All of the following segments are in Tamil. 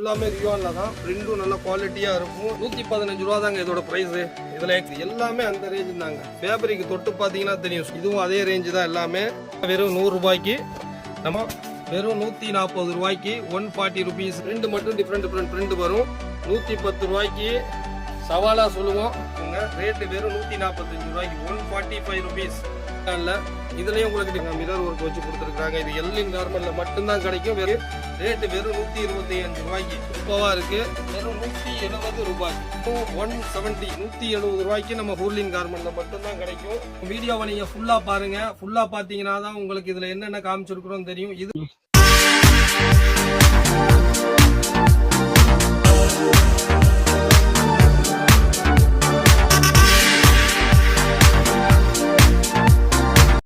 எல்லாமே ரியானில் தான். பிரிண்டும் நல்ல குவாலிட்டியாக இருக்கும். 115 ரூபா தாங்க இதோட ப்ரைஸு. இதில் எல்லாமே அந்த ரேஞ்சு தாங்க. ஃபேப்ரிக் தொட்டு பார்த்தீங்கன்னா தெரியும். இதுவும் அதே ரேஞ்சு தான். எல்லாமே வெறும் 100 ரூபாய்க்கு. நம்ம வெறும் 140 ரூபாய்க்கு 140 ருபீஸ். பிரிண்ட் மட்டும் டிஃப்ரெண்ட் பிரிண்ட் வரும். 110 ரூபாய்க்கு சவாலா சொல்லுவோம். ரேட்டு வெறும் 145 ரூபாய்க்கு 145 ருபீஸ். இதுலயும் உங்களுக்கு மிரர் ஒர்க் வச்சு கொடுத்துருக்காங்க. இது எல்லின் கார்மெண்ட்ல மட்டும்தான் கிடைக்கும். ரேட்டு வெறும் 125 ரூபாய்க்கு சூப்பரா இருக்கு. வெறும் 170 ரூபாய் 170 170 ரூபாய்க்கு நம்ம ஹூர்லின் கார்மெண்ட்ல மட்டும்தான் கிடைக்கும். வீடியோவை நீங்க ஃபுல்லா பாருங்க. ஃபுல்லா பாத்தீங்கன்னா தான் உங்களுக்கு இதுல என்னென்ன காமிச்சிருக்கிறோம் தெரியும். இது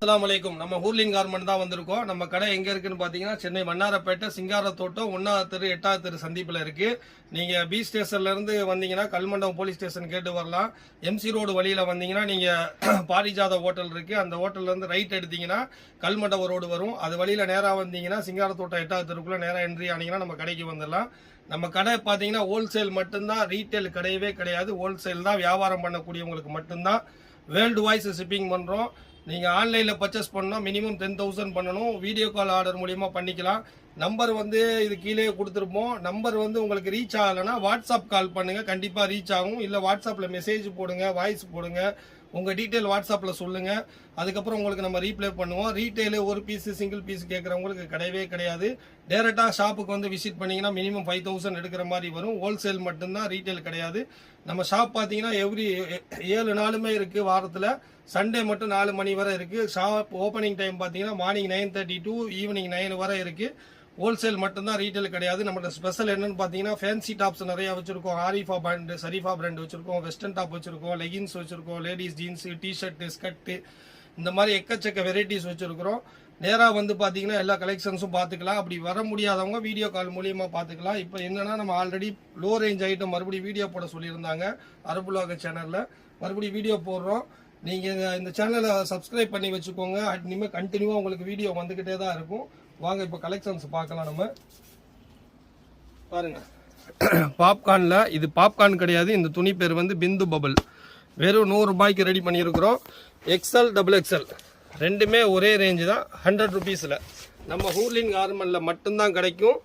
அஸ்ஸலாமு அலைக்கும். நம்ம ஹூர்லின் கார்மெண்ட் தான் வந்திருக்கோம். நம்ம கடை எங்க இருக்குன்னு பாத்தீங்கன்னா சென்னை வண்ணாரப்பேட்டை சிங்காரத்தோட்டம் 1வது தெரு 8வது தெரு சந்திப்புல இருக்கு. நீங்க பி ஸ்டேஷன்ல இருந்து வந்தீங்கன்னா கல்மண்டபம் போலீஸ் ஸ்டேஷன் கேட்டு வரலாம். எம்சி ரோடு வழியில வந்தீங்கன்னா நீங்க பாரிஜாத ஹோட்டல் இருக்கு. அந்த ஹோட்டல்ல இருந்து ரைட் எடுத்தீங்கன்னா கல்மண்டபம் ரோடு வரும். அது வழியில நேரா வந்தீங்கன்னா சிங்காரத்தோட்டம் 8வது தெருக்குள்ள நேரா என்ட்ரி ஆனீங்கன்னா நம்ம கடைக்கு வந்துடலாம். நம்ம கடை பாத்தீங்கன்னா ஹோல்சேல் மட்டும்தான், ரீட்டைல் கிடையவே கிடையாது. ஹோல்சேல் தான். வியாபாரம் பண்ணக்கூடியவங்களுக்கு மட்டும்தான். வேர்ல்டு வைஸ் ஷிப்பிங் பண்றோம். நீங்க ஆன்லைன்ல பர்ச்சேஸ் பண்ணா மினிமம் 10,000 பண்ணணும். வீடியோ கால் ஆர்டர் மூலியமா பண்ணிக்கலாம். நம்பர் இது கீழே கொடுத்துருப்போம். நம்பர் உங்களுக்கு ரீச் ஆகலைன்னா வாட்ஸ்அப் கால் பண்ணுங்க. கண்டிப்பா ரீச் ஆகும். இல்ல வாட்ஸ்அப்ல மெசேஜ் போடுங்க, வாய்ஸ் போடுங்க, உங்க டீட்டெயில் வாட்ஸ்அப்ல சொல்லுங்க. அதுக்கப்புறம் உங்களுக்கு நம்ம ரீப்ளே பண்ணுவோம். ரீட்டைல் ஒரு பீஸ் சிங்கிள் பீஸ் கேட்கறவங்களுக்கு கிடையவே கிடையாது. டைரக்டா ஷாப்புக்கு விசிட் பண்ணீங்கன்னா மினிமம் 5,000 எடுக்கிற மாதிரி வரும். ஹோல்சேல் மட்டும்தான், ரீட்டைல் கிடையாது. நம்ம ஷாப் பாத்தீங்கன்னா எவ்ரி 7 நாளுமே இருக்கு. வாரத்துல சண்டே மட்டும் 4 மணி வரை இருக்கு. ஷாப் ஓப்பனிங் டைம் பாத்தீங்கன்னா மார்னிங் 9:30 to ஈவினிங் 9 வரை இருக்கு. ஹோல்சேல் மட்டும்தான், ரீட்டைல் கிடையாது. நம்மளோட ஸ்பெஷல் என்னன்னு பாத்தீங்கன்னா ஃபேன்சி டாப்ஸ் நிறைய வச்சிருக்கோம். ஆரிஃபா பிராண்ட், சரிஃபா பிராண்ட் வச்சிருக்கோம். வெஸ்டர்ன் டாப் வச்சிருக்கோம். லெகின்ஸ் வச்சிருக்கோம். லேடிஸ் ஜீன்ஸ், டிஷர்ட், ஸ்கர்ட், இந்த மாதிரி எக்கச்சக்க வெரைட்டிஸ் வச்சிருக்கிறோம். நேரா பாத்தீங்கன்னா எல்லா கலெக்ஷன்ஸும் பாத்துக்கலாம். அப்படி வர முடியாதவங்க வீடியோ கால் மூலியமா பாத்துக்கலாம். இப்போ என்னன்னா நம்ம ஆல்ரெடி லோ ரேஞ்ச் ஐட்டம் மறுபடியும் வீடியோ போட சொல்லியிருந்தாங்க அரபுலாக சேனல்ல. மறுபடியும் வீடியோ போடுறோம். நீங்க இந்த சேனலை சப்ஸ்கிரைப் பண்ணி வச்சுக்கோங்க. இனிமே கண்டினியூவா உங்களுக்கு வீடியோ வந்துகிட்டே தான் இருக்கும். வாங்க இப்போ கலெக்ஷன்ஸ் பார்க்கலாம். நம்ம பாருங்க, பாப்கார்ன்ல இது பாப்கார்ன் கிடையாது. இந்த துணி பேர் பிந்து பபுள். வெறும் 100 ரூபாய்க்கு ரெடி பண்ணியிருக்கிறோம். XL, XXL ரெண்டுமே ஒரே ரேஞ்சு தான். 100 ருபீஸ்ல நம்ம ஹூர்லின் கார்மெண்ட்ல மட்டும்தான் கிடைக்கும்.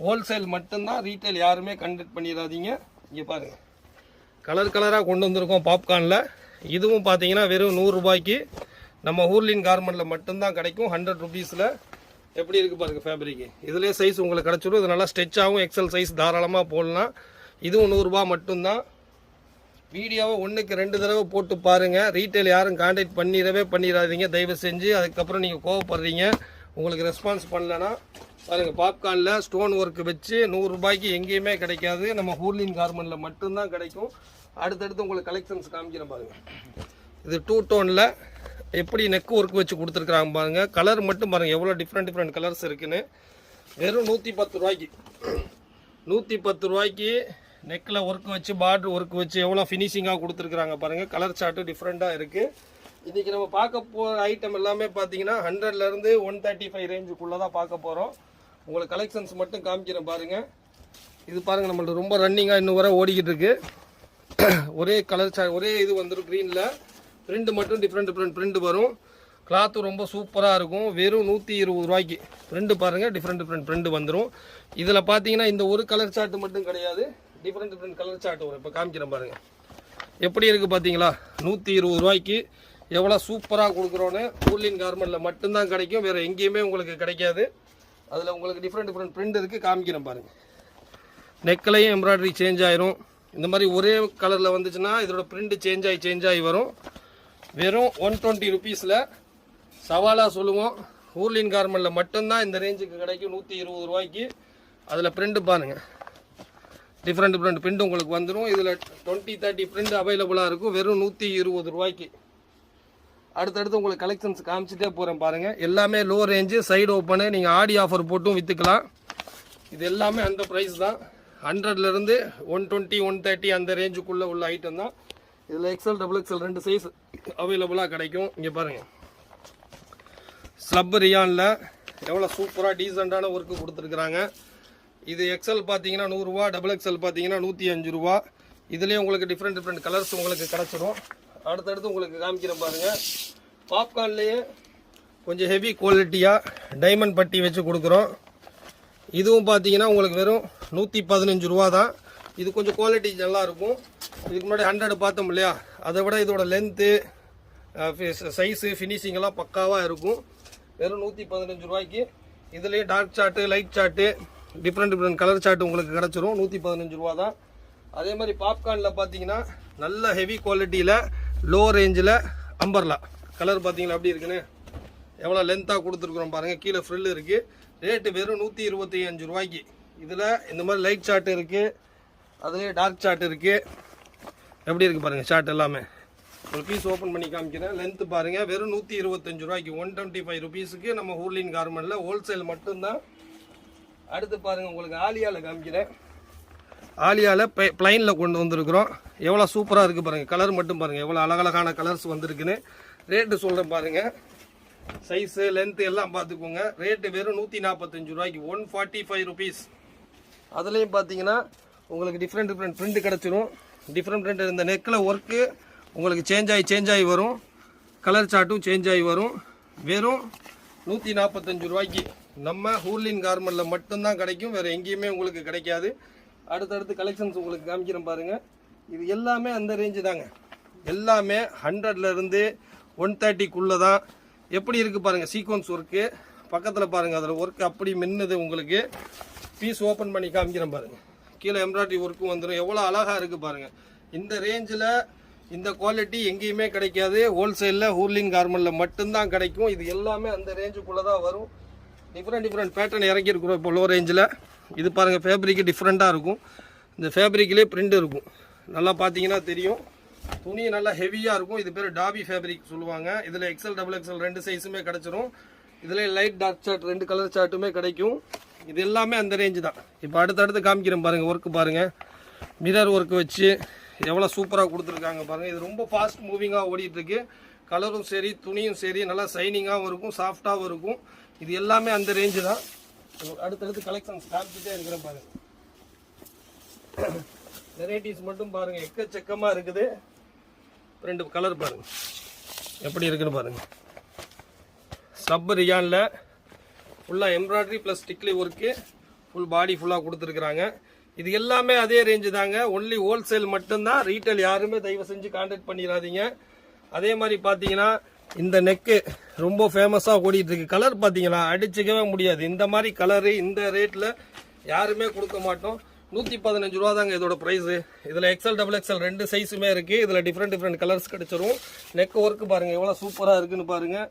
ஹோல்சேல் மட்டும்தான், ரீட்டைல் யாருமே கண்டக்ட் பண்ணிடாதீங்க. இங்க பாருங்க, கலர் கலரா கொண்டு வந்திருக்கோம் பாப்கார்ன்ல. இதுவும் பாத்தீங்கன்னா வெறும் 100 ரூபாய்க்கு நம்ம ஹூர்லின் கார்மெண்ட்ல மட்டும்தான் கிடைக்கும். 100 ருபீஸ்ல எப்படி இருக்கு பாருங்க ஃபேப்ரிக். இதுலயே சைஸ் உங்களுக்கு கிடைச்சிடும். இது நல்லா ஸ்ட்ரெச் ஆகும். XL சைஸ் தாராளமா போடலாம். இதுவும் 100 ரூபாய் மட்டும்தான். வீடியோவை 1க்கு 2 தடவை போட்டு பாருங்க. ரீட்டைல் யாரும் கான்டாக்ட் பண்ணிடாதீங்க தயவு செஞ்சு. அதுக்கப்புறம் நீங்க கோவப்படுறீங்க உங்களுக்கு ரெஸ்பான்ஸ் பண்ணலன்னா. பாருங்க, பாப்கார்ன்ல ஸ்டோன் ஒர்க் வச்சு 100 ரூபாய்க்கு எங்கேயுமே கிடைக்காது. நம்ம ஹூர்லின் கார்மெண்ட்ல மட்டும்தான் கிடைக்கும். அடுத்தடுத்து உங்களுக்கு கலெக்ஷன்ஸ் காமிக்கிறேன் பாருங்க. இது 2 டோன்ல எப்படி நெக் ஒர்க் வச்சு கொடுத்துருக்காங்க பாருங்க. கலர் மட்டும் பாருங்க எவ்வளவு டிஃப்ரெண்ட் கலர்ஸ் இருக்குன்னு. வெறும் 110 ரூபாய்க்கு 110 ரூபாய்க்கு நெக்ல ஒர்க் வச்சு பார்டர் ஒர்க் வச்சு எவ்வளவு ஃபினிஷிங்கா கொடுத்துருக்காங்க பாருங்க. கலர் சார்ட் டிஃப்ரெண்டா இருக்கு. இன்னைக்கு நம்ம பார்க்க போற ஐட்டம் எல்லாமே பாத்தீங்கன்னா 100ல இருந்து 135 ரேஞ்சுக்குள்ளதான் பார்க்க போறோம். உங்களுக்கு கலெக்ஷன்ஸ் மட்டும் காமிக்கிறேன் பாருங்க. இது பாருங்க, நம்மளுக்கு ரொம்ப ரன்னிங்கா இன்னும் வரை ஓடிக்கிட்டு இருக்கு. ஒரே கலர் சார்ட், ஒரே இது வந்துடும். கிரீன்ல பிரிண்ட் மட்டும் டிஃப்ரெண்ட் பிரிண்ட் வரும். கிளாத்து ரொம்ப சூப்பரா இருக்கும். வெறும் 120 ரூபாய்க்கு பிரிண்ட் பாருங்க. டிஃப்ரெண்ட் பிரிண்ட் வந்துடும். இதுல பாத்தீங்கன்னா இந்த ஒரு கலர் சார்ட் மட்டும் கிடையாது, டிஃப்ரெண்ட் கலர் சார்ட் வரும். இப்போ காமிக்கிறேன் பாருங்க எப்படி இருக்கு பாத்தீங்களா. 120 ரூபாய்க்கு எவ்வளவு சூப்பரா கொடுக்குறோன்னு ஹூர்லின் கார்மெண்ட்ல மட்டும்தான் கிடைக்கும். வேற எங்கேயுமே உங்களுக்கு கிடைக்காது. அதுல உங்களுக்கு டிஃப்ரெண்ட் பிரிண்ட் இருக்கு. காமிக்கிறேன் பாருங்க. நெக்லையும் எம்ப்ராய்டரி சேஞ்ச் ஆயிரும். இந்த மாதிரி ஒரே கலர்ல வந்துச்சுன்னா இதோட பிரிண்ட் சேஞ்ச் ஆகி வரும். வெறும் 120 ருபீஸ்ல சவாலா சொல்லுவோம். ஹூர்லின் கார்மெண்ட்ல மட்டும்தான் இந்த ரேஞ்சுக்கு கிடைக்கும். 120 ரூபாய்க்கு. அதுல பிரிண்ட் பாருங்க, டிஃப்ரெண்ட் பிரிண்ட் உங்களுக்கு வந்துடும். இதுல 20-30 பிரிண்ட் அவைலபிளா இருக்கும். வெறும் 120 ரூபாய்க்கு. அடுத்தடுத்து உங்களுக்கு கலெக்ஷன்ஸ் காமிச்சிட்டே போறேன் பாருங்க. எல்லாமே லோ ரேஞ்சு, சைடு ஓப்பனு. நீங்க ஆடி ஆஃபர் போட்டும் வித்துக்கலாம். இது எல்லாமே அந்த பிரைஸ் தான். 100ல இருந்து 120, 130 அந்த ரேஞ்சுக்குள்ள உள்ள ஐட்டம் தான். இதுல XL, XXL 2 சைஸ் அவைலபிளா கிடைக்கும். இங்க பாருங்க, ஸ்லப் ரியான்ல எவ்வளவு சூப்பரா டீசென்டான ஒர்க் கொடுத்துருக்காங்க. இது எக்ஸ்எல் பார்த்தீங்கன்னா 100 ரூபா, டபுள் எக்ஸ்எல் பார்த்தீங்கன்னா 105 ரூபா. இதுலேயே உங்களுக்கு டிஃப்ரெண்ட் கலர்ஸ் உங்களுக்கு கிடச்சிடும். அடுத்தடுத்து உங்களுக்கு காமிக்கிறேன் பாருங்கள். பாப்கார்ன்லேயே கொஞ்சம் ஹெவி குவாலிட்டியாக டைமண்ட் பட்டி வச்சு கொடுக்குறோம். இதுவும் பார்த்தீங்கன்னா உங்களுக்கு வெறும் 115 ரூபா தான். இது கொஞ்சம் குவாலிட்டி நல்லாயிருக்கும். இதுக்கு முன்னாடி 100 பார்த்தோம் இல்லையா, அதை விட இதோட லென்த்து சைஸு ஃபினிஷிங்கெல்லாம் பக்காவாக இருக்கும். வெறும் 115 ரூபாய்க்கு. இதுலேயே dark chart, light chart, different colour chart உங்களுக்கு கிடச்சிரும். 115 ரூபா தான். அதே மாதிரி பாப்கார்னில் பார்த்தீங்கன்னா நல்ல ஹெவி குவாலிட்டியில் லோ ரேஞ்சில் அம்பர்லா கலர் பார்த்தீங்கன்னா அப்படி இருக்குன்னு எவ்வளோ லென்த்தாக கொடுத்துருக்குறோம் பாருங்கள். கீழே ஃப்ரில் இருக்குது. ரேட்டு வெறும் 125 ரூபாய்க்கு. இதில் இந்த மாதிரி லைட் சார்ட் இருக்குது, அதுலேயே டார்க் சார்ட் இருக்குது. எப்படி இருக்குது பாருங்கள் சார்ட் எல்லாமே. ஒரு பீஸ் ஓப்பன் பண்ணி காமிக்கிறேன். லென்த்து பாருங்கள், வெறும் 125 ரூபாய்க்கு. 125 ருபீஸுக்கு நம்ம ஹூர்லின் கார்மெண்ட்டில் ஹோல்சேல் மட்டும்தான். அடுத்து பாருங்கள் உங்களுக்கு ஆலியாவில் காமிக்கிறேன். ஆலியாவில் ப்ளைனில் கொண்டு வந்திருக்கிறோம். எவ்வளோ சூப்பராக இருக்குது பாருங்கள். கலர் மட்டும் பாருங்கள் எவ்வளோ அழகழகான கலர்ஸ் வந்திருக்குன்னு. ரேட்டு சொல்கிறேன் பாருங்கள். சைஸு லென்த்து எல்லாம் பார்த்துக்கோங்க. ரேட்டு வெறும் 145 ரூபாய்க்கு. 145 ருபீஸ். அதுலேயும் பார்த்தீங்கன்னா உங்களுக்கு டிஃப்ரெண்ட் பிரிண்ட் கிடச்சிரும். டிஃப்ரெண்ட் இந்த நெக்கில் ஒர்க்கு உங்களுக்கு சேஞ்ச் ஆகி வரும். கலர் சார்ட்டும் சேஞ்ச் ஆகி வரும். வெறும் 145 ரூபாய்க்கு நம்ம ஹூர்லின் கார்மெண்ட்டில் மட்டும்தான் கிடைக்கும். வேறு எங்கேயுமே உங்களுக்கு கிடைக்காது. அடுத்தடுத்து கலெக்ஷன்ஸ் உங்களுக்கு காமிக்கிறேன் பாருங்கள். இது எல்லாமே அந்த ரேஞ்சு தாங்க. எல்லாமே 100லேருந்து 130க்குள்ளே தான். எப்படி இருக்குது பாருங்கள் சீக்வன்ஸ் ஒர்க்கு. பக்கத்தில் பாருங்கள் அதில் ஒர்க்கு அப்படி மின்னுது உங்களுக்கு. பீஸ் ஓப்பன் பண்ணி காமிக்கிறேன் பாருங்கள். கீழே எம்ப்ராய்டரி ஒர்க்கும் வந்துடும். எவ்வளோ அழகாக இருக்குது பாருங்கள். இந்த ரேஞ்சில் இந்த குவாலிட்டி எங்கேயுமே கிடைக்காது. ஹோல்சேலில் ஹூர்லின் கார்மெண்ட்டில் மட்டும்தான் கிடைக்கும். இது எல்லாமே அந்த ரேஞ்சுக்குள்ளே தான் வரும். டிஃப்ரெண்ட் பேட்டர்ன் இறக்கியிருக்கிறோம் இப்போ லோ ரேஞ்சில். இது பாருங்கள் ஃபேப்ரிக்கு டிஃப்ரெண்ட்டாக இருக்கும். இந்த ஃபேப்ரிக்லேயே பிரிண்ட் இருக்கும். நல்லா பார்த்தீங்கன்னா தெரியும். துணி நல்லா ஹெவியாக இருக்கும். இது பேர் டாபி ஃபேப்ரிக் சொல்லுவாங்க. இதில் எக்ஸ்எல் டபுள் எக்ஸ்எல் 2 சைஸுமே கிடச்சிரும். இதில் லைட் டார்க் சார்ட் 2 கலர் சார்ட்டுமே கிடைக்கும். இது எல்லாமே அந்த ரேஞ்சு தான். இப்போ அடுத்தடுத்து காமிக்கிறேன் பாருங்கள். ஒர்க்கு பாருங்கள். மிரர் ஒர்க்கு வச்சு எவ்வளோ சூப்பராக கொடுத்துருக்காங்க பாருங்கள். இது ரொம்ப ஃபாஸ்ட் மூவிங்காக ஓடிட்டுருக்கு. கலரும் சரி துணியும் சரி நல்லா சைனிங்காகவும் இருக்கும், சாஃப்டாகவும் இருக்கும். இது எல்லாமே அந்த ரேஞ்சு தான். அடுத்தடுத்து கலெக்ஷன்ஸ் காமிச்சிட்டே இருக்கிறேன் பாருங்கள். வெரைட்டிஸ் மட்டும் பாருங்கள் எக்கச்சக்கமாக இருக்குது. 2 கலர் பாருங்கள் எப்படி இருக்குன்னு பாருங்கள். சப் ரியானில் ஃபுல்லாக எம்ப்ராய்டரி ப்ளஸ் ஸ்டிக்லி ஒர்க்கு ஃபுல் பாடி ஃபுல்லாக கொடுத்துருக்குறாங்க. இது எல்லாமே அதே ரேஞ்சு தாங்க. ஒன்லி ஹோல்சேல் மட்டும்தான். ரீட்டைல் யாருமே தயவு செஞ்சு கான்டாக்ட் பண்ணிடாதீங்க. அதே மாதிரி பார்த்தீங்கன்னா இந்த நெக்கு ரொம்ப ஃபேமஸாக ஓடிட்டுருக்கு. கலர் பார்த்தீங்களா அடிச்சுக்கவே முடியாது. இந்த மாதிரி கலரு இந்த ரேட்டில் யாருமே கொடுக்க மாட்டோம். 115 ரூபா தாங்க இதோட ப்ரைஸு. இதில் எக்ஸ்எல் டபுள் எக்ஸ்எல் 2 சைஸுமே இருக்குது. இதில் டிஃப்ரெண்ட் கலர்ஸ் கிடச்சிரும். நெக் ஒர்க்கு பாருங்கள் எவ்வளோ சூப்பராக இருக்குன்னு பாருங்கள்.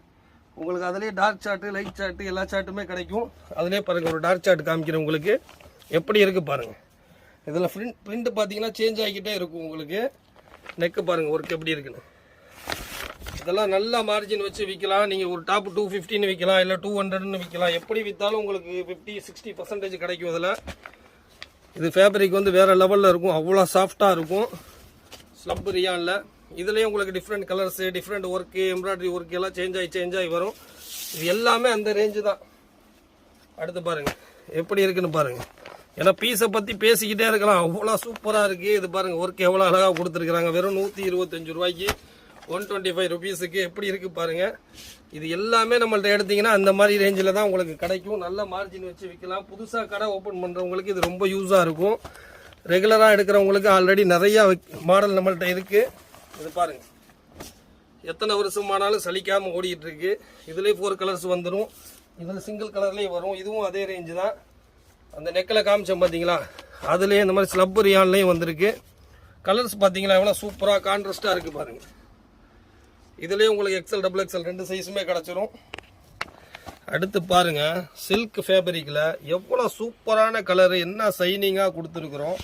உங்களுக்கு அதிலே டார்க் சார்ட்டு, லைட் சார்ட்டு எல்லா சார்ட்டுமே கிடைக்கும். அதிலே பாருங்கள் ஒரு டார்க் சார்ட் காமிக்கிறேன் உங்களுக்கு. எப்படி இருக்குது பாருங்கள். இதில் பிரிண்ட் பார்த்தீங்கன்னா சேஞ்ச் ஆகிக்கிட்டே இருக்கும் உங்களுக்கு. நெக்கு பாருங்கள் ஒர்க் எப்படி இருக்குன்னு. இதெல்லாம் நல்லா மார்ஜின் வச்சு விற்கலாம். நீங்கள் ஒரு டாப் 250ன்னு விற்கலாம், இல்லை 200ன்னு விற்கலாம். எப்படி விற்றாலும் உங்களுக்கு 50-60% கிடைக்கும். இதில் இது ஃபேப்ரிக் வந்து வேறு லெவலில் இருக்கும். அவ்வளோ சாஃப்டாக இருக்கும். ஸ்லப் ரியானில் இதுலேயும் உங்களுக்கு different colours, different work, embroidery work எல்லாம் சேஞ்ச் ஆகி வரும். இது எல்லாமே அந்த ரேஞ்சு தான். அடுத்து பாருங்கள் எப்படி இருக்குன்னு பாருங்கள். ஏன்னா பீஸை பற்றி பேசிக்கிட்டே இருக்கலாம். அவ்வளோ சூப்பராக இருக்குது. இது பாருங்கள் ஒர்க் எவ்வளோ அழகாக கொடுத்துருக்குறாங்க. வெறும் 125 ரூபாய்க்கு. 125 ருபீஸுக்கு எப்படி இருக்குது பாருங்கள். இது எல்லாமே நம்மள்ட்ட எடுத்திங்கன்னா அந்த மாதிரி ரேஞ்சில் தான் உங்களுக்கு கிடைக்கும். நல்ல மார்ஜின் வச்சு விற்கலாம். புதுசாக கடை ஓப்பன் பண்ணுறவங்களுக்கு இது ரொம்ப யூஸாக இருக்கும். ரெகுலராக எடுக்கிறவங்களுக்கு ஆல்ரெடி நிறையா மாடல் நம்மள்ட்ட இருக்குது. இது பாருங்கள் எத்தனை வருஷமானாலும் சலிக்காமல் ஓடிட்டு இருக்கு. இதுலேயே 4 கலர்ஸ் வந்துடும். இதில் சிங்கிள் கலர்லேயும் வரும். இதுவும் அதே ரேஞ்சு தான். அந்த நெக்கில் காமிச்சோம் பார்த்தீங்களா, அதுலேயே இந்த மாதிரி ஸ்லப் ரியான்லேயும் வந்திருக்கு. கலர்ஸ் பார்த்தீங்களா எவ்வளோ சூப்பராக கான்ட்ராஸ்ட்டாக இருக்குது பாருங்கள். இதுலேயும் உங்களுக்கு எக்ஸ்எல் டபுள் எக்ஸ்எல் 2 சைஸுமே கிடச்சிரும். அடுத்து பாருங்கள் சில்க் ஃபேப்ரிக்கில் எவ்வளோ சூப்பரான கலரு, என்ன சைனிங்காக கொடுத்துருக்குறோம்.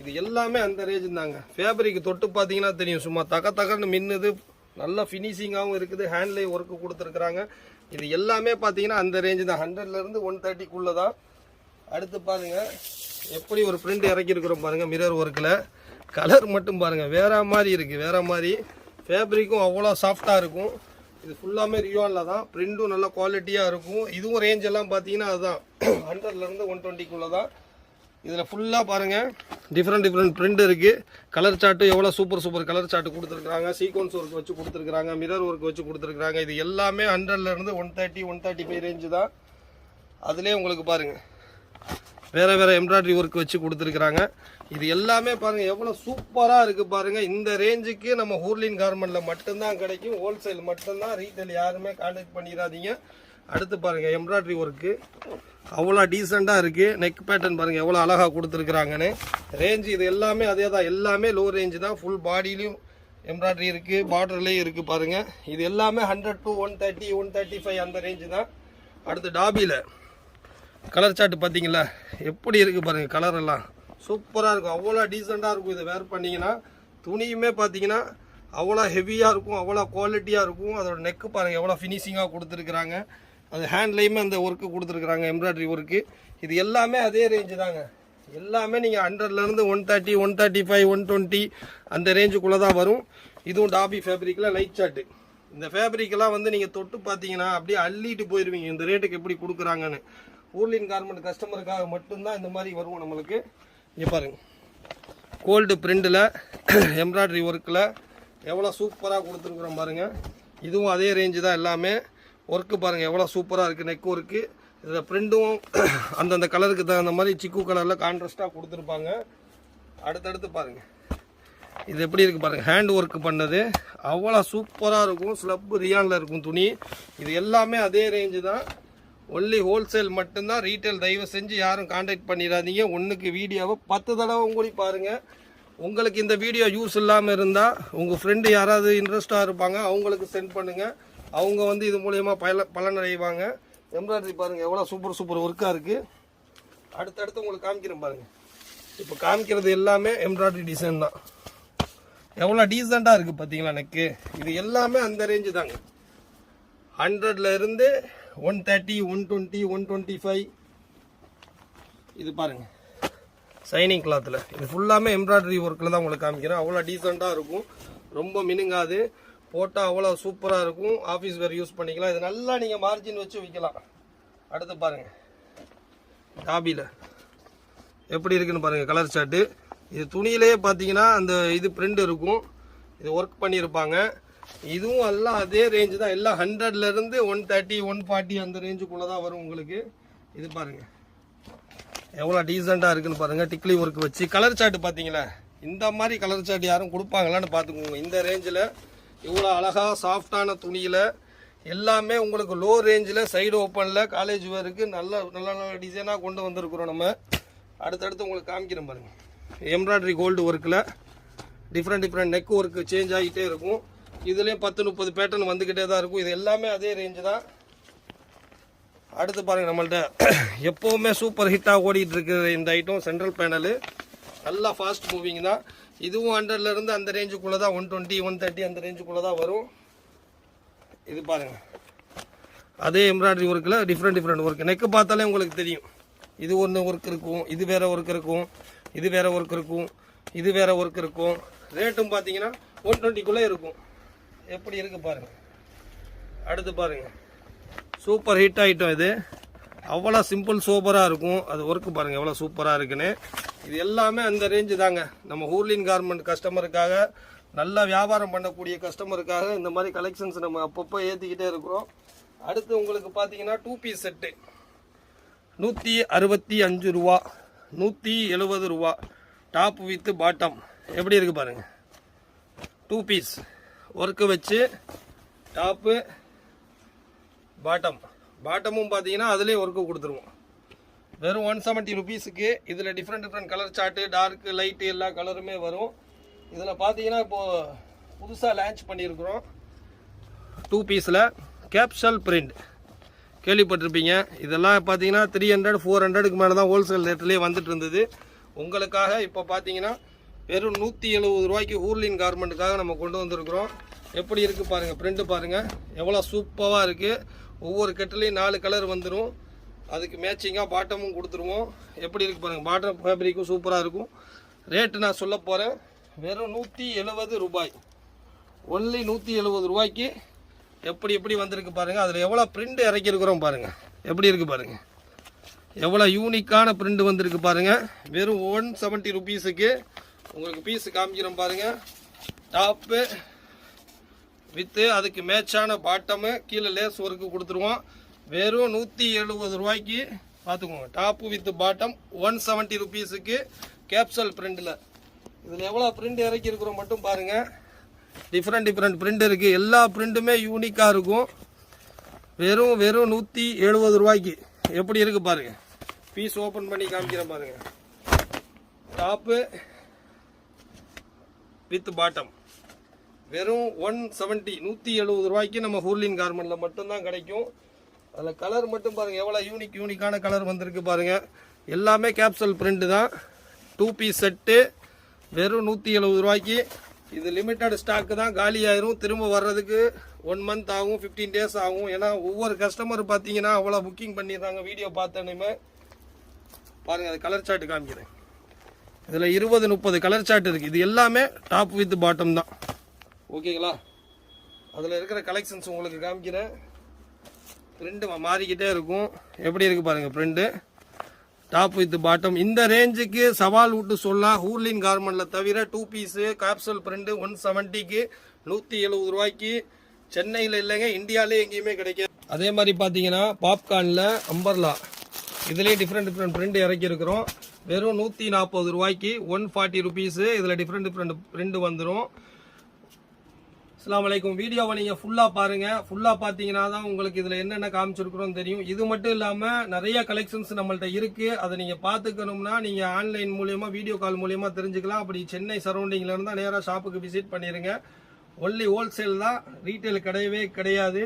இது எல்லாமே அந்த ரேஞ்சு தாங்க. ஃபேப்ரிக் தொட்டு பார்த்தீங்கன்னா தெரியும், சும்மா தகன்னு மின்னுது. நல்லா ஃபினிஷிங்காகவும் இருக்குது. ஹேண்ட்லேயும் ஒர்க்கு கொடுத்துருக்குறாங்க. இது எல்லாமே பார்த்தீங்கன்னா அந்த ரேஞ்சு தான். 100லேருந்து 130க்குள்ளே தான். அடுத்து பாருங்கள் எப்படி ஒரு பிரிண்ட் இறக்கியிருக்கிறோம் பாருங்கள். மிரர் ஒர்க்கில் கலர் மட்டும் பாருங்கள் வேறு மாதிரி இருக்குது. வேறு மாதிரி ஃபேப்ரிக்கும் அவ்வளோ சாஃப்டாக இருக்கும். இது ஃபுல்லாமே ரியானில் தான். பிரிண்ட்டும் நல்ல குவாலிட்டியாக இருக்கும். இதுவும் ரேஞ்ச் எல்லாம் பார்த்தீங்கன்னா அதுதான் 100லேருந்து 120க்குள்ளே தான். இதில் ஃபுல்லாக பாருங்கள் டிஃப்ரெண்ட் பிரிண்ட் இருக்குது. கலர் சார்ட்டு எவ்வளோ சூப்பர் கலர் சார்ட்டு கொடுத்துருக்குறாங்க. சீக்வன்ஸ் ஒர்க் வச்சு கொடுத்துருக்குறாங்க. மிரர் ஒர்க் வச்சு கொடுத்துருக்குறாங்க. இது எல்லாமே 100லேருந்து 130 135 ரேஞ்சு தான். அதுலேயே உங்களுக்கு பாருங்கள் வேறு எம்ப்ராய்டரி ஒர்க் வச்சு கொடுத்துருக்குறாங்க. இது எல்லாமே பாருங்கள் எவ்வளோ சூப்பராக இருக்குது பாருங்கள். இந்த ரேஞ்சுக்கு நம்ம ஹூர்லின் கார்மெண்ட்டில் மட்டும்தான் கிடைக்கும். ஹோல்சேல் மட்டும்தான், ரீட்டைல் யாருமே கான்டாக்ட் பண்ணிடாதீங்க. அடுத்து பாருங்கள் எம்ப்ராய்டரி ஒர்க்கு அவ்வளோ டீசெண்டாக இருக்குது. நெக் பேட்டர்ன் பாருங்கள் எவ்வளோ அழகாக கொடுத்துருக்குறாங்கன்னு. ரேஞ்சு இது எல்லாமே அதே தான், எல்லாமே லோ ரேஞ்சு தான். ஃபுல் பாடியிலையும் எம்ப்ராய்டரி இருக்குது, பார்டர்லேயும் இருக்குது பாருங்கள். இது எல்லாமே 100 to 130 135 அந்த ரேஞ்சு தான். அடுத்து டாபியில் கலர் சார்ட்டு பார்த்தீங்களா எப்படி இருக்குது பாருங்கள். கலர் எல்லாம் சூப்பராக இருக்கும், அவ்வளோ டீசெண்டாக இருக்கும். இதை வேர் பண்ணிங்கன்னா துணியுமே பார்த்தீங்கன்னா அவ்வளோ ஹெவியாக இருக்கும், அவ்வளோ குவாலிட்டியாக இருக்கும். அதோட நெக்கு பாருங்கள் எவ்வளோ ஃபினிஷிங்காக கொடுத்துருக்குறாங்க. அது ஹேண்ட்லேயுமே அந்த ஒர்க்கு கொடுத்துருக்குறாங்க, எம்ப்ராய்டரி ஒர்க்கு. இது எல்லாமே அதே ரேஞ்சு தாங்க. எல்லாமே நீங்கள் 100லேருந்து 130 135 120 அந்த ரேஞ்சுக்குள்ளே தான் வரும். இதுவும் டாபி ஃபேப்ரிக்கில் லைட் சார்ட்டு. இந்த ஃபேப்ரிக்கெல்லாம் வந்து நீங்கள் தொட்டு பார்த்தீங்கன்னா அப்படியே அள்ளிட்டு போயிடுவீங்க இந்த ரேட்டுக்கு எப்படி கொடுக்குறாங்கன்னு. ஹூர்லின் கார்மெண்ட் கஸ்டமருக்காக மட்டும்தான் இந்த மாதிரி வரும் நம்மளுக்கு. இங்கே பாருங்கள் கோல்டு பிரிண்டில் எம்ப்ராய்டரி ஒர்க்கில் எவ்வளோ சூப்பராக கொடுத்துருக்குறோம் பாருங்கள். இதுவும் அதே ரேஞ்சு தான். எல்லாமே ஒர்க்கு பாருங்கள் எவ்வளோ சூப்பராக இருக்குது. நெக் ஒர்க்கு இதில் பிரிண்டும் அந்தந்த கலருக்கு தகுந்த மாதிரி சிக்கு கலரில் கான்ட்ராஸ்ட்டாக கொடுத்துருப்பாங்க. அடுத்தடுத்து பாருங்கள் இது எப்படி இருக்குது பாருங்கள். ஹேண்ட் ஒர்க்கு பண்ணது அவ்வளோ சூப்பராக இருக்கும். ஸ்லப்பு ரியானில் இருக்கும் துணி. இது எல்லாமே அதே ரேஞ்சு தான். ஒன்லி ஹோல்சேல் மட்டும்தான். ரீட்டைல் தயவு செஞ்சு யாரும் கான்டாக்ட் பண்ணிடாதீங்க. ஒன்றுக்கு வீடியோவை 10 தடவை கூடி பாருங்கள். உங்களுக்கு இந்த வீடியோ யூஸ் இல்லாமல் இருந்தால் உங்கள் ஃப்ரெண்டு யாராவது இன்ட்ரெஸ்டாக இருப்பாங்க, அவங்களுக்கு சென்ட் பண்ணுங்கள். அவங்க வந்து இது மூலயமா பலனடைவாங்க. எம்ப்ராய்டரி பாருங்கள் எவ்வளோ சூப்பர் ஒர்க்காக இருக்குது. அடுத்தடுத்து உங்களுக்கு காமிக்கிறேன் பாருங்கள். இப்போ காமிக்கிறது எல்லாமே எம்ப்ராய்டரி டிசைன் தான். எவ்வளோ டீசெண்டாக இருக்குது பார்த்தீங்களா நெக்கு. இது எல்லாமே அந்த ரேஞ்சு தாங்க. 100லேருந்து 130 120 125. இது பாருங்கள் சைனிங் கிளாத்தில். இது ஃபுல்லாமே எம்ப்ராய்டரி ஒர்க்கில் தான் உங்களுக்கு காமிக்கிறேன். அவ்வளோ டீசெண்டாக இருக்கும், ரொம்ப மினுங்காது. போட்டால் அவ்வளோ சூப்பராக இருக்கும். ஆஃபீஸ் வேறு யூஸ் பண்ணிக்கலாம். இது நல்லா நீங்கள் மார்ஜின் வச்சு விற்கலாம். அடுத்து பாருங்கள் டாபியில் எப்படி இருக்குன்னு பாருங்கள் கலர் சார்ட்டு. இது துணியிலேயே பார்த்தீங்கன்னா அந்த இது பிரிண்ட் இருக்கும், இது ஒர்க் பண்ணியிருப்பாங்க. இதுவும் எல்லாம் அதே ரேஞ்சு தான். எல்லாம் 100லேருந்து 130 140 அந்த ரேஞ்சுக்குள்ளே தான் வரும் உங்களுக்கு. இது பாருங்கள் எவ்வளோ டீசெண்டாக இருக்குன்னு பாருங்கள். டிக்லி ஒர்க் வச்சு கலர் சார்ட்டு பார்த்தீங்களா. இந்த மாதிரி கலர் சார்ட் யாரும் கொடுப்பாங்களான்னு பார்த்துக்கோங்க. இந்த ரேஞ்சில் இவ்வளோ அழகாக சாஃப்டான துணியில் எல்லாமே உங்களுக்கு லோ ரேஞ்சில் சைடு ஓப்பனில் காலேஜ் வேருக்கு நல்ல டிசைனாக கொண்டு வந்திருக்கிறோம் நம்ம. அடுத்தடுத்து உங்களுக்கு காமிக்கிறேன் பாருங்கள். எம்ப்ராய்டரி கோல்டு ஒர்க்கில் டிஃப்ரெண்ட் நெக் ஒர்க்கு சேஞ்ச் ஆகிட்டே இருக்கும். இதுலேயும் 10 30 பேட்டர்ன் வந்துக்கிட்டே தான் இருக்கும். இது எல்லாமே அதே ரேஞ்சு தான். அடுத்து பாருங்கள் நம்மள்ட்ட எப்போவுமே சூப்பர் ஹிட்டாக ஓடிட்டு இருக்கிற இந்த ஐட்டம் சென்ட்ரல் பேனலு. நல்லா ஃபாஸ்ட் மூவிங் தான். இதுவும் 100லேருந்து அந்த ரேஞ்சுக்குள்ளே தான் 120 130 அந்த ரேஞ்சுக்குள்ளே தான் வரும். இது பாருங்கள் அதே எம்ப்ராய்டரி ஒர்க்கில் டிஃப்ரெண்ட் ஒர்க். நெக்கு பார்த்தாலே உங்களுக்கு தெரியும். இது ஒன்று ஒர்க் இருக்கும், இது வேறு ஒர்க் இருக்கும், இது வேறு ஒர்க் இருக்கும், இது வேறு ஒர்க் இருக்கும். ரேட்டும் பார்த்தீங்கன்னா 120க்குள்ளே இருக்கும். எப்படி இருக்குது பாருங்கள். அடுத்து பாருங்கள் சூப்பர் ஹிட் ஐட்டம். இது அவ்வளோ சிம்பிள் சூப்பராக இருக்கும். அது ஒர்க்கு பாருங்கள் எவ்வளோ சூப்பராக இருக்குன்னு. இது எல்லாமே அந்த ரேஞ்சு தாங்க. நம்ம ஹூர்லின் கார்மெண்ட் கஸ்டமருக்காக, நல்லா வியாபாரம் பண்ணக்கூடிய கஸ்டமருக்காக இந்த மாதிரி கலெக்ஷன்ஸ் நம்ம அப்பப்போ ஏற்றிக்கிட்டே இருக்கிறோம். அடுத்து உங்களுக்கு பார்த்தீங்கன்னா 2 பீஸ் செட்டு 165 ரூபா, 170 ரூபா. டாப் வித்து பாட்டம் எப்படி இருக்குது பாருங்கள். 2 பீஸ் ஒர்க்கு வச்சு டாப்பு பாட்டமும் பார்த்தீங்கன்னா அதுலேயே ஒர்க்கு கொடுத்துருவோம். வெறும் 170 ருபீஸுக்கு. இதில் different colour chart, dark light எல்லா கலருமே வரும். இதில் பார்த்தீங்கன்னா இப்போது புதுசாக லான்ச் பண்ணியிருக்கிறோம். 2 பீஸில் கேப்சல் பிரிண்ட் கேள்விப்பட்டிருப்பீங்க. இதெல்லாம் பார்த்தீங்கன்னா 300 400க்கு மேலே தான் ஹோல்சேல் ரேட்லேயே வந்துட்டு இருந்தது. உங்களுக்காக இப்போ பார்த்தீங்கன்னா வெறும் 170 ரூபாய்க்கு ஹூர்லின் கார்மெண்ட்டுக்காக நம்ம கொண்டு வந்திருக்கிறோம். எப்படி இருக்குது பாருங்கள். பிரிண்ட்டு பாருங்கள் எவ்வளோ சூப்பராக இருக்குது. ஒவ்வொரு கெட்டிலையும் 4 கலர் வந்துடும். அதுக்கு மேட்சிங்காக பாட்டமும் கொடுத்துருவோம். எப்படி இருக்குது பாருங்கள். பாட்டம் ஃபேப்ரிக்கும் சூப்பராக இருக்கும். ரேட்டு நான் சொல்ல போகிறேன். வெறும் 170 ரூபாய். ஒன்லி 170 ரூபாய்க்கு எப்படி வந்திருக்கு பாருங்கள். அதில் எவ்வளோ பிரிண்ட் இறக்கியிருக்கிறோம் பாருங்கள். எப்படி இருக்குது பாருங்கள். எவ்வளோ யூனிக்கான பிரிண்ட் வந்திருக்கு பாருங்கள். வெறும் 170 ருபீஸுக்கு உங்களுக்கு பீஸு காமிக்கிறோம் பாருங்கள். டாப்பு வித்து அதுக்கு மேட்சான பாட்டமு கீழே லேஸ் ஒர்க்கு கொடுத்துருவோம். வெறும் 170 ரூபாய்க்கு பார்த்துக்கோங்க. டாப்பு வித்து பாட்டம் 170 ருபீஸுக்கு கேப்சல் பிரிண்டில். இதில் எவ்வளோ பிரிண்ட் இறக்கி இருக்கிறோம் மட்டும் பாருங்கள். டிஃப்ரெண்ட் பிரிண்ட் இருக்குது. எல்லா பிரிண்ட்டுமே யூனிக்காக இருக்கும். வெறும் 170 ரூபாய்க்கு எப்படி இருக்குது பாருங்கள். பீஸ் ஓப்பன் பண்ணி காமிக்கிறேன் பாருங்கள். டாப்பு வித் பாட்டம் வெறும் 170 ரூபாய்க்கு நம்ம ஹூர்லின் கார்மெண்ட்ல மட்டும்தான் கிடைக்கும். அதில் கலர் மட்டும் பாருங்கள் எவ்வளோ யூனிக்கான கலர் வந்திருக்கு பாருங்கள். எல்லாமே கேப்சல் பிரிண்ட் தான். 2 பீஸ் செட்டு வெறும் 170 ரூபாய்க்கு. இது லிமிட்டட் ஸ்டாக்கு தான், காலி ஆயிரும். திரும்ப வர்றதுக்கு 1 மந்த் ஆகும், 15 டேஸ் ஆகும். ஏன்னா ஒவ்வொரு கஸ்டமர் பார்த்தீங்கன்னா அவ்வளோ புக்கிங் பண்ணிடுறாங்க. வீடியோ பார்த்தோன்னே பாருங்கள், அது கலர் சார்ட் காமிக்கிறேன். இதில் 20-30 கலர் சார்ட் இருக்குது. இது எல்லாமே டாப் வித் பாட்டம் தான். ஓகேங்களா? அதில் இருக்கிற கலெக்ஷன்ஸ் உங்களுக்கு காமிக்கிறேன். பிரிண்ட் மாறிக்கிட்டே இருக்கும். எப்படி இருக்குது பாருங்கள் பிரிண்ட்டு. டாப் வித் பாட்டம் இந்த ரேஞ்சுக்கு சவால் விட்டு சொல்லலாம். ஹூர்லின் கார்மெண்ட்ல தவிர 2 பீஸு கேப்சல் பிரிண்ட் 170க்கு 170 ரூபாய்க்கு சென்னையில் இல்லைங்க, இந்தியாவிலே எங்கேயுமே கிடைக்காது. அதே மாதிரி பார்த்தீங்கன்னா பாப்கார்னில் அம்பர்லா இதுலேயே டிஃப்ரெண்ட் பிரிண்ட் இறக்கி இருக்கிறோம். வெறும் 140 ரூபாய்க்கு 140 ருபீஸு. இதில் டிஃப்ரெண்ட் பிரிண்ட் வந்துடும். அஸ்ஸலாமு அலைக்கும். வீடியோவை நீங்கள் ஃபுல்லாக பாருங்கள். ஃபுல்லாக பார்த்தீங்கன்னா தான் உங்களுக்கு இதில் என்னென்ன காமிச்சிருக்கிறோன்னு தெரியும். இது மட்டும் இல்லாமல் நிறைய கலெக்ஷன்ஸ் நம்மள்ட்ட இருக்குது. அதை நீங்கள் பார்த்துக்கணும்னா நீங்கள் ஆன்லைன் மூலியமாக வீடியோ கால் மூலியமாக தெரிஞ்சுக்கலாம். அப்படி சென்னை சரௌண்டிங்கில் இருந்தால் நேராக ஷாப்புக்கு விசிட் பண்ணிடுங்க. ஒன்லி ஹோல்சேல் தான், ரீட்டைல் கிடையவே கிடையாது.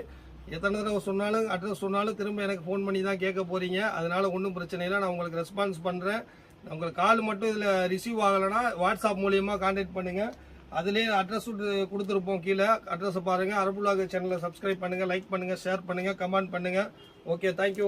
எத்தனை தடவை சொன்னாலும் அட்ரஸ் சொன்னாலும் திரும்ப எனக்கு ஃபோன் பண்ணி தான் கேட்க போகிறீங்க. அதனால் ஒன்றும் பிரச்சனை இல்லை, நான் உங்களுக்கு ரெஸ்பான்ஸ் பண்ணுறேன். உங்களுக்கு கால் மட்டும் இதில் ரிசீவ் ஆகலைன்னா வாட்ஸ்அப் மூலியமாக கான்டாக்ட் பண்ணுங்கள். அதுலேயே அட்ரஸ் கொடுத்துருப்போம். கீழே அட்ரஸை பாருங்கள். அரபுலாக சேனலை சப்ஸ்கிரைப் பண்ணுங்கள், லைக் பண்ணுங்கள், ஷேர் பண்ணுங்கள், கமெண்ட் பண்ணுங்கள். Okay, thank you.